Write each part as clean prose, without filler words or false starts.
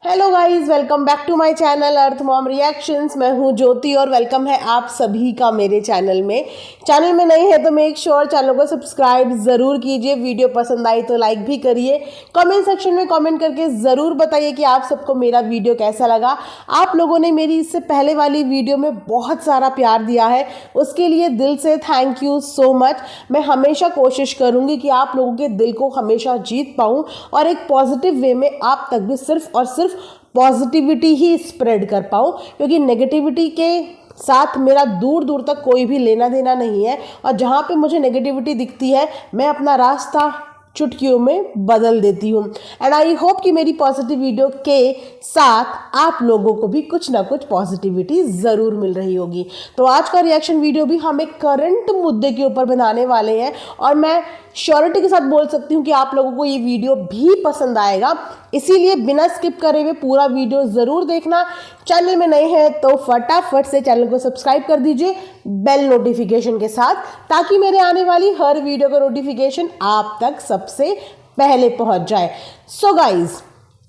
Hello guys, welcome back to my channel Earth Mom Reactions. मैं हूं ज्योति और welcome है आप सभी का मेरे चैनल में। चैनल में नए हैं तो मेक श्योर चैनल को सब्सक्राइब ज़रूर कीजिए। वीडियो पसंद आई तो लाइक भी करिए। कमेंट सेक्शन में कमेंट करके ज़रूर बताइए कि आप सबको मेरा वीडियो कैसा लगा। आप लोगों ने मेरी इससे पहले वाली वीडियो में बहुत सारा प्यार दिया है, उसके लिए दिल से थैंक यू सो मच। मैं हमेशा कोशिश करूँगी कि आप लोगों के दिल को हमेशा जीत पाऊँ और एक पॉजिटिव वे में आप तक भी सिर्फ और सिर्फ पॉजिटिविटी ही स्प्रेड कर पाऊँ, क्योंकि नेगेटिविटी के साथ मेरा दूर दूर तक कोई भी लेना देना नहीं है। और जहाँ पे मुझे नेगेटिविटी दिखती है मैं अपना रास्ता चुटकियों में बदल देती हूँ। एंड आई होप कि मेरी पॉजिटिव वीडियो के साथ आप लोगों को भी कुछ ना कुछ पॉजिटिविटी ज़रूर मिल रही होगी। तो आज का रिएक्शन वीडियो भी हम एक करंट मुद्दे के ऊपर बनाने वाले हैं और मैं श्योरिटी के साथ बोल सकती हूँ कि आप लोगों को ये वीडियो भी पसंद आएगा। इसीलिए बिना स्किप करे हुए पूरा वीडियो ज़रूर देखना। चैनल में नए हैं तो फटाफट से चैनल को सब्सक्राइब कर दीजिए बेल नोटिफिकेशन के साथ, ताकि मेरे आने वाली हर वीडियो का नोटिफिकेशन आप तक सबसे पहले पहुंच जाए। सो गाइज,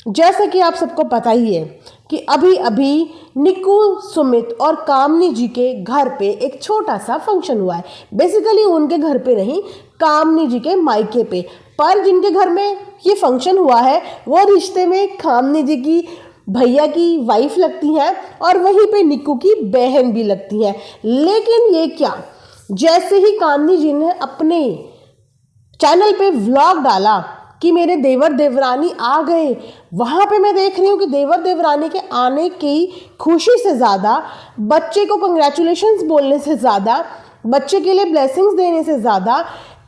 जैसा कि आप सबको पता ही है कि अभी अभी निक्कू, सुमित और कामनी जी के घर पे एक छोटा सा फंक्शन हुआ है। बेसिकली उनके घर पे नहीं, कामनी जी के मायके पे। पर जिनके घर में ये फंक्शन हुआ है वो रिश्ते में कामनी जी की भैया की वाइफ लगती हैं और वहीं पे निक्कू की बहन भी लगती है। लेकिन ये क्या, जैसे ही कामनी जी ने अपने चैनल पे व्लॉग डाला कि मेरे देवर देवरानी आ गए, वहाँ पे मैं देख रही हूँ कि देवर देवरानी के आने की खुशी से ज़्यादा, बच्चे को कंग्रेचुलेशंस बोलने से ज़्यादा, बच्चे के लिए ब्लेसिंग्स देने से ज़्यादा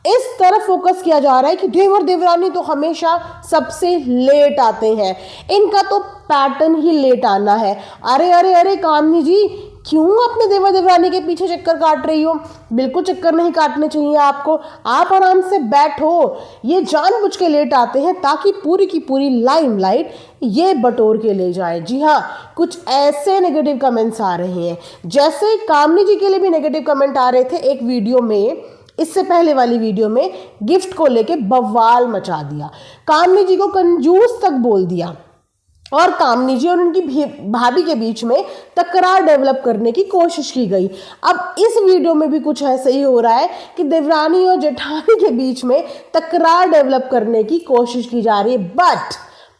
इस तरफ फोकस किया जा रहा है कि देवर देवरानी तो हमेशा सबसे लेट आते हैं, इनका तो पैटर्न ही लेट आना है। अरे अरे अरे कामनी जी, क्यों अपने देवर देवरानी के पीछे चक्कर काट रही हो? बिल्कुल चक्कर नहीं काटने चाहिए आपको। आप आराम से बैठो। ये जानबूझ के लेट आते हैं ताकि पूरी की पूरी लाइमलाइट ये बटोर के ले जाए। जी हाँ, कुछ ऐसे नेगेटिव कमेंट्स आ रहे हैं, जैसे कामनी जी के लिए भी नेगेटिव कमेंट आ रहे थे एक वीडियो में। इससे पहले वाली वीडियो में गिफ्ट को लेके बवाल मचा दिया, कामनी जी को कंजूस तक बोल दिया और कामनी जी और उनकी भाभी के बीच में तकरार डेवलप करने की कोशिश की गई। अब इस वीडियो में भी कुछ ऐसे ही हो रहा है कि देवरानी और जेठानी के बीच में तकरार डेवलप करने की कोशिश की जा रही है।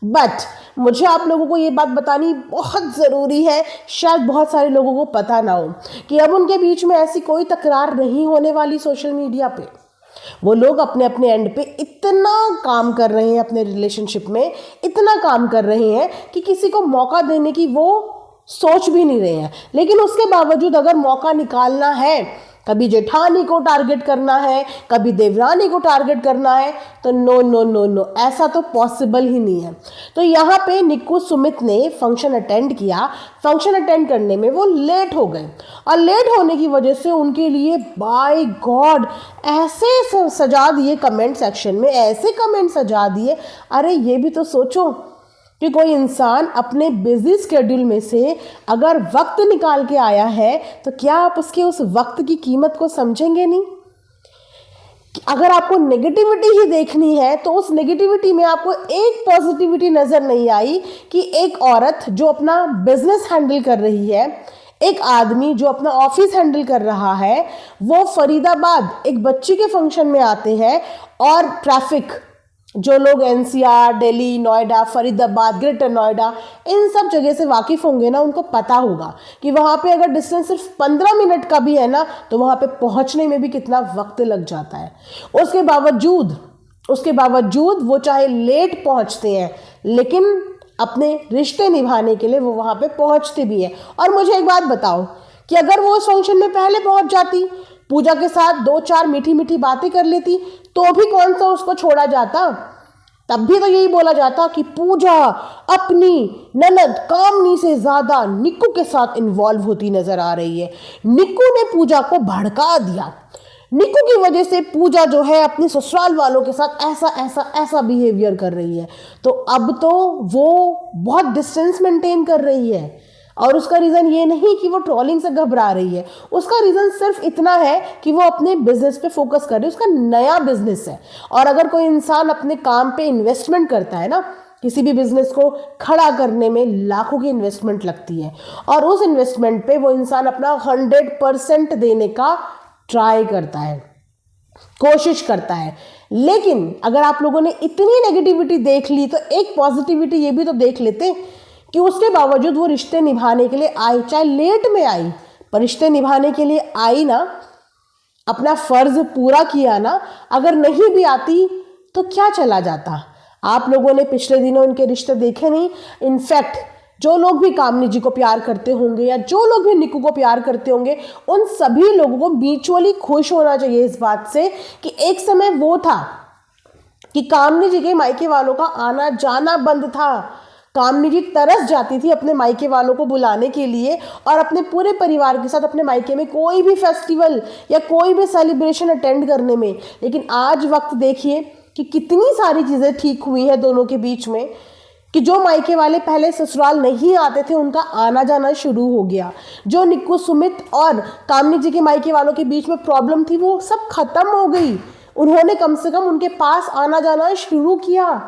बट मुझे आप लोगों को ये बात बतानी बहुत ज़रूरी है, शायद बहुत सारे लोगों को पता ना हो, कि अब उनके बीच में ऐसी कोई तकरार नहीं होने वाली सोशल मीडिया पे। वो लोग अपने अपने एंड पे इतना काम कर रहे हैं, अपने रिलेशनशिप में इतना काम कर रहे हैं कि किसी को मौका देने की वो सोच भी नहीं रहे हैं। लेकिन उसके बावजूद अगर मौका निकालना है, कभी जेठानी को टारगेट करना है, कभी देवरानी को टारगेट करना है, तो नो नो नो नो, ऐसा तो पॉसिबल ही नहीं है। तो यहाँ पे निक्कू सुमित ने फंक्शन अटेंड किया। फंक्शन अटेंड करने में वो लेट हो गए और लेट होने की वजह से उनके लिए बाय गॉड ऐसे सजा दिए कमेंट सेक्शन में, ऐसे कमेंट सजा दिए। अरे ये भी तो सोचो कि कोई इंसान अपने बिजी स्केड्यूल में से अगर वक्त निकाल के आया है तो क्या आप उसके उस वक्त की कीमत को समझेंगे नहीं? अगर आपको नेगेटिविटी ही देखनी है तो उस नेगेटिविटी में आपको एक पॉजिटिविटी नजर नहीं आई कि एक औरत जो अपना बिजनेस हैंडल कर रही है, एक आदमी जो अपना ऑफिस हैंडल कर रहा है, वो फरीदाबाद एक बच्ची के फंक्शन में आते हैं और ट्रैफिक, जो लोग एनसीआर, दिल्ली, नोएडा, फरीदाबाद, ग्रेटर नोएडा, इन सब जगह से वाकिफ़ होंगे ना, उनको पता होगा कि वहाँ पे अगर डिस्टेंस सिर्फ 15 मिनट का भी है ना, तो वहाँ पे पहुँचने में भी कितना वक्त लग जाता है। उसके बावजूद वो चाहे लेट पहुँचते हैं, लेकिन अपने रिश्ते निभाने के लिए वो वहाँ पे पहुँचते भी हैं। और मुझे एक बात बताओ कि अगर वो उस फंक्शन में पहले पहुँच जाती, पूजा के साथ 2-4 मीठी मीठी बातें कर लेती, तो भी कौन सा उसको छोड़ा जाता? तब भी तो यही बोला जाता कि पूजा अपनी ननद कामनी से ज़्यादा निक्कू के साथ इन्वॉल्व होती नजर आ रही है। निक्कू ने पूजा को भड़का दिया। निक्कू की वजह से पूजा जो है अपने ससुराल वालों के साथ ऐसा बिहेवियर कर रही है। तो अब तो वो बहुत डिस्टेंस मेंटेन कर रही है और उसका रीज़न ये नहीं कि वो ट्रोलिंग से घबरा रही है, उसका रीज़न सिर्फ इतना है कि वो अपने बिजनेस पे फोकस कर रही है। उसका नया बिजनेस है और अगर कोई इंसान अपने काम पे इन्वेस्टमेंट करता है ना, किसी भी बिजनेस को खड़ा करने में लाखों की इन्वेस्टमेंट लगती है और उस इन्वेस्टमेंट पे वो इंसान अपना 100% देने का ट्राई करता है, कोशिश करता है। लेकिन अगर आप लोगों ने इतनी नेगेटिविटी देख ली तो एक पॉजिटिविटी ये भी तो देख लेते कि उसके बावजूद वो रिश्ते निभाने के लिए आई, चाहे लेट में आई पर रिश्ते निभाने के लिए आई ना, अपना फर्ज पूरा किया ना। अगर नहीं भी आती तो क्या चला जाता। आप लोगों ने पिछले दिनों उनके रिश्ते देखे नहीं। इनफैक्ट जो लोग भी कामनी जी को प्यार करते होंगे या जो लोग भी निक्कू को प्यार करते होंगे, उन सभी लोगों को म्यूचुअली खुश होना चाहिए इस बात से कि एक समय वो था कि कामनी जी के मायके वालों का आना जाना बंद था। कामनी जी तरस जाती थी अपने मायके वालों को बुलाने के लिए और अपने पूरे परिवार के साथ अपने मायके में कोई भी फेस्टिवल या कोई भी सेलिब्रेशन अटेंड करने में। लेकिन आज वक्त देखिए कि कितनी सारी चीज़ें ठीक हुई हैं दोनों के बीच में कि जो मायके वाले पहले ससुराल नहीं आते थे उनका आना जाना शुरू हो गया। जो निक्कू सुमित और कामनी जी के मायके वालों के बीच में प्रॉब्लम थी वो सब खत्म हो गई। उन्होंने कम से कम उनके पास आना जाना शुरू किया।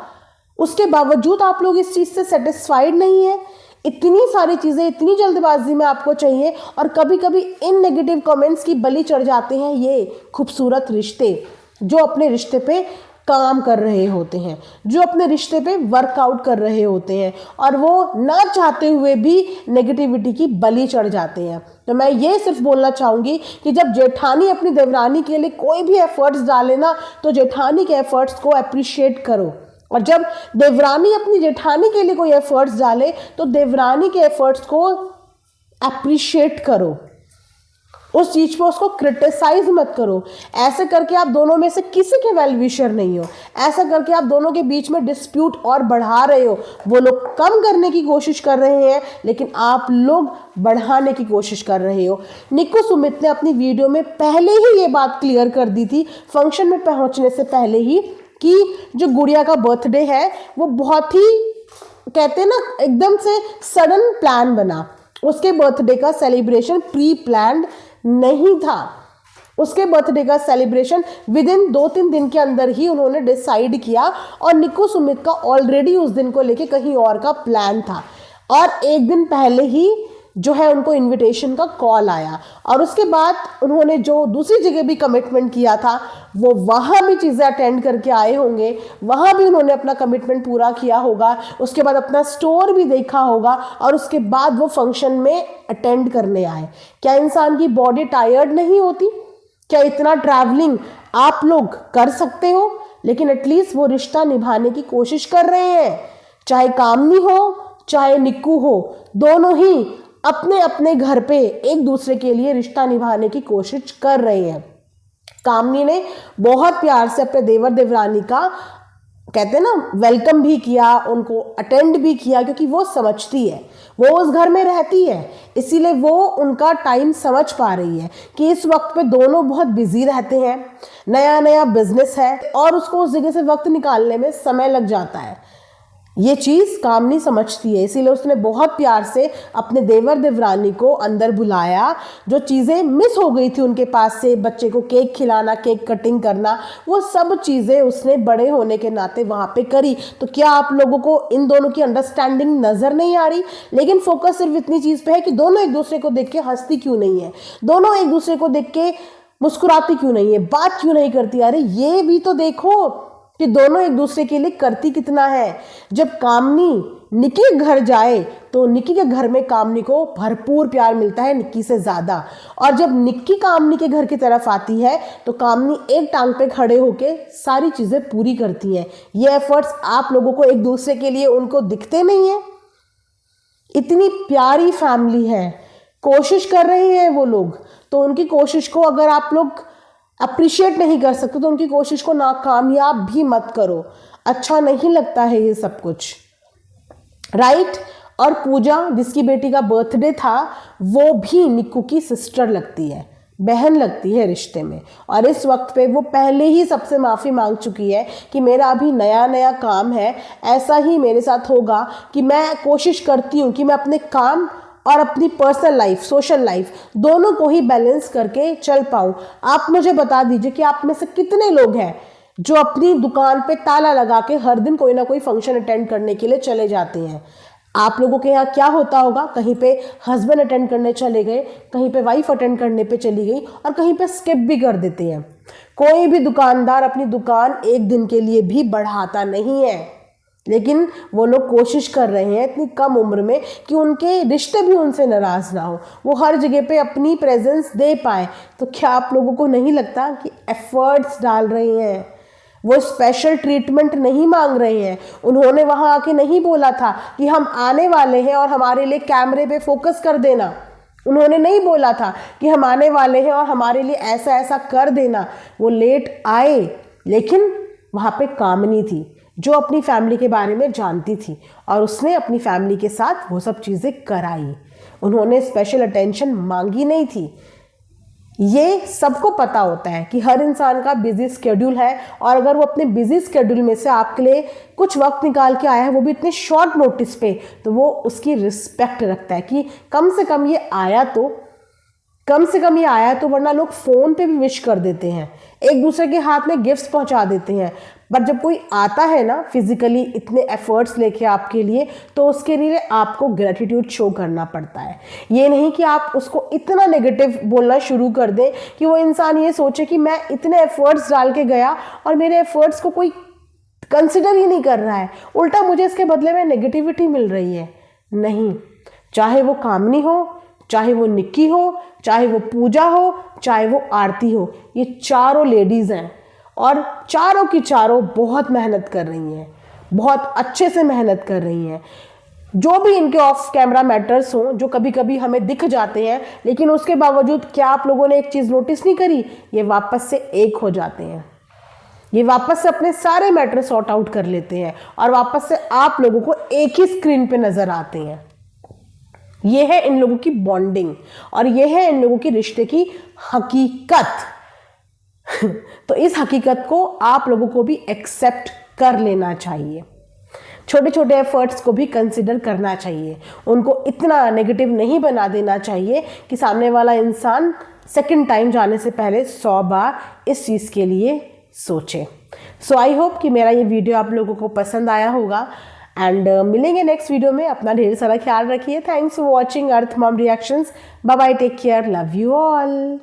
उसके बावजूद आप लोग इस चीज़ से सेटिस्फाइड नहीं है। इतनी सारी चीज़ें इतनी जल्दबाजी में आपको चाहिए और कभी कभी इन नेगेटिव कमेंट्स की बलि चढ़ जाते हैं ये खूबसूरत रिश्ते जो अपने रिश्ते पे काम कर रहे होते हैं, जो अपने रिश्ते पे वर्कआउट कर रहे होते हैं और वो ना चाहते हुए भी नेगेटिविटी की बलि चढ़ जाते हैं। तो मैं ये सिर्फ बोलना चाहूँगी कि जब जेठानी अपनी देवरानी के लिए कोई भी एफर्ट्स डाले ना तो जेठानी के एफर्ट्स को अप्रिशिएट करो, और जब देवरानी अपनी जेठानी के लिए कोई एफर्ट्स डाले तो देवरानी के एफर्ट्स को अप्रिशिएट करो। उस चीज़ पर उसको क्रिटिसाइज मत करो। ऐसे करके आप दोनों में से किसी के वेल विशर नहीं हो। ऐसा करके आप दोनों के बीच में डिस्प्यूट और बढ़ा रहे हो। वो लोग कम करने की कोशिश कर रहे हैं लेकिन आप लोग बढ़ाने की कोशिश कर रहे हो। निक्कू सुमित ने अपनी वीडियो में पहले ही ये बात क्लियर कर दी थी फंक्शन में पहुंचने से पहले ही कि जो गुड़िया का बर्थडे है वो बहुत ही कहते हैं ना एकदम से सडन प्लान बना। उसके बर्थडे का सेलिब्रेशन प्री प्लान्ड नहीं था। उसके बर्थडे का सेलिब्रेशन विद इन 2-3 दिन के अंदर ही उन्होंने डिसाइड किया और निक्कू सुमित का ऑलरेडी उस दिन को लेके कहीं और का प्लान था और एक दिन पहले ही जो है उनको इनविटेशन का कॉल आया और उसके बाद उन्होंने जो दूसरी जगह भी कमिटमेंट किया था वो वहाँ भी चीज़ें अटेंड करके आए होंगे, वहाँ भी उन्होंने अपना कमिटमेंट पूरा किया होगा। उसके बाद अपना स्टोर भी देखा होगा और उसके बाद वो फंक्शन में अटेंड करने आए। क्या इंसान की बॉडी टायर्ड नहीं होती? क्या इतना ट्रैवलिंग आप लोग कर सकते हो? लेकिन एटलीस्ट वो रिश्ता निभाने की कोशिश कर रहे हैं। चाहे कामनी हो चाहे निक्कू हो, दोनों ही अपने अपने घर पे एक दूसरे के लिए रिश्ता निभाने की कोशिश कर रहे हैं। कामनी ने बहुत प्यार से अपने देवर देवरानी का कहते हैं ना वेलकम भी किया, उनको अटेंड भी किया क्योंकि वो समझती है, वो उस घर में रहती है, इसीलिए वो उनका टाइम समझ पा रही है कि इस वक्त पे दोनों बहुत बिजी रहते हैं, नया नया बिजनेस है और उसको उस जगह से वक्त निकालने में समय लग जाता है। ये चीज़ कामनी समझती है, इसीलिए उसने बहुत प्यार से अपने देवर देवरानी को अंदर बुलाया। जो चीज़ें मिस हो गई थी उनके पास से, बच्चे को केक खिलाना, केक कटिंग करना, वो सब चीज़ें उसने बड़े होने के नाते वहाँ पे करी। तो क्या आप लोगों को इन दोनों की अंडरस्टैंडिंग नज़र नहीं आ रही? लेकिन फोकस सिर्फ इतनी चीज़ पे है कि दोनों एक दूसरे को देख के हंसती क्यों नहीं है, दोनों एक दूसरे को देख के मुस्कुराती क्यों नहीं है, बात क्यों नहीं करती? अरे ये भी तो देखो कि दोनों एक दूसरे के लिए करती कितना है। जब कामनी निक्की के घर जाए तो निक्की के घर में कामनी को भरपूर प्यार मिलता है, निक्की से ज़्यादा, और जब निक्की कामनी के घर की तरफ आती है तो कामनी एक टांग पे खड़े होके सारी चीज़ें पूरी करती हैं। ये एफर्ट्स आप लोगों को एक दूसरे के लिए उनको दिखते नहीं है? इतनी प्यारी फैमिली है, कोशिश कर रहे हैं वो लोग, तो उनकी कोशिश को अगर आप लोग अप्रिशिएट नहीं कर सकते तो उनकी कोशिश को नाकामयाब भी मत करो। अच्छा नहीं लगता है ये सब कुछ, राइट? और पूजा जिसकी बेटी का बर्थडे था वो भी निक्कू की सिस्टर लगती है, बहन लगती है रिश्ते में, और इस वक्त पे वो पहले ही सबसे माफ़ी मांग चुकी है कि मेरा अभी नया नया काम है, ऐसा ही मेरे साथ होगा कि मैं कोशिश करती हूँ कि मैं अपने काम और अपनी पर्सनल लाइफ, सोशल लाइफ दोनों को ही बैलेंस करके चल पाऊँ। आप मुझे बता दीजिए कि आप में से कितने लोग हैं जो अपनी दुकान पे ताला लगा के हर दिन कोई ना कोई फंक्शन अटेंड करने के लिए चले जाते हैं। आप लोगों के यहाँ क्या होता होगा, कहीं पे हस्बैंड अटेंड करने चले गए, कहीं पे वाइफ अटेंड करने पे चली गई और कहीं पे स्किप भी कर देते हैं। कोई भी दुकानदार अपनी दुकान एक दिन के लिए भी बढ़ाता नहीं है, लेकिन वो लोग कोशिश कर रहे हैं इतनी कम उम्र में कि उनके रिश्ते भी उनसे नाराज ना हो, वो हर जगह पे अपनी प्रेजेंस दे पाए। तो क्या आप लोगों को नहीं लगता कि एफर्ट्स डाल रहे हैं, वो स्पेशल ट्रीटमेंट नहीं मांग रहे हैं। उन्होंने वहां आके नहीं बोला था कि हम आने वाले हैं और हमारे लिए कैमरे पे फोकस कर देना। उन्होंने नहीं बोला था कि हम आने वाले हैं और हमारे लिए ऐसा ऐसा कर देना। वो लेट आए, लेकिन वहां पे कामनी थी जो अपनी फैमिली के बारे में जानती थी और उसने अपनी फैमिली के साथ वो सब चीज़ें कराई। उन्होंने स्पेशल अटेंशन मांगी नहीं थी। ये सबको पता होता है कि हर इंसान का बिजी स्केड्यूल है, और अगर वो अपने बिजी स्केड्यूल में से आपके लिए कुछ वक्त निकाल के आया है, वो भी इतने शॉर्ट नोटिस पे, तो वो उसकी रिस्पेक्ट रखता है कि कम से कम ये आया तो वरना लोग फ़ोन पे भी विश कर देते हैं, एक दूसरे के हाथ में गिफ्ट्स पहुंचा देते हैं। पर जब कोई आता है ना फिजिकली इतने एफर्ट्स लेके आपके लिए, तो उसके लिए आपको ग्रेटिट्यूड शो करना पड़ता है। ये नहीं कि आप उसको इतना नेगेटिव बोलना शुरू कर दें कि वो इंसान ये सोचे कि मैं इतने एफर्ट्स डाल के गया और मेरे एफर्ट्स को कोई कंसिडर ही नहीं कर रहा है, उल्टा मुझे इसके बदले में नेगेटिविटी मिल रही है। नहीं, चाहे वो कामनी हो, चाहे वो निक्की हो, चाहे वो पूजा हो, चाहे वो आरती हो, ये चारों लेडीज़ हैं और चारों की चारों बहुत मेहनत कर रही हैं, बहुत अच्छे से मेहनत कर रही हैं। जो भी इनके ऑफ कैमरा मैटर्स हों जो कभी कभी हमें दिख जाते हैं, लेकिन उसके बावजूद क्या आप लोगों ने एक चीज़ नोटिस नहीं करी, ये वापस से एक हो जाते हैं, ये वापस से अपने सारे मैटर सॉर्ट आउट कर लेते हैं और वापस से आप लोगों को एक ही स्क्रीन पे नज़र आते हैं। ये है इन लोगों की बॉन्डिंग और ये है इन लोगों की रिश्ते की हकीकत। तो इस हकीकत को आप लोगों को भी एक्सेप्ट कर लेना चाहिए, छोटे छोटे एफर्ट्स को भी कंसिडर करना चाहिए, उनको इतना नेगेटिव नहीं बना देना चाहिए कि सामने वाला इंसान सेकंड टाइम जाने से पहले 100 बार इस चीज़ के लिए सोचे। सो आई होप कि मेरा ये वीडियो आप लोगों को पसंद आया होगा एंड मिलेंगे नेक्स्ट वीडियो में। अपना ढेर सारा ख्याल रखिए। Thanks for watching Earth Mom Reactions. Bye bye, take care, love you all.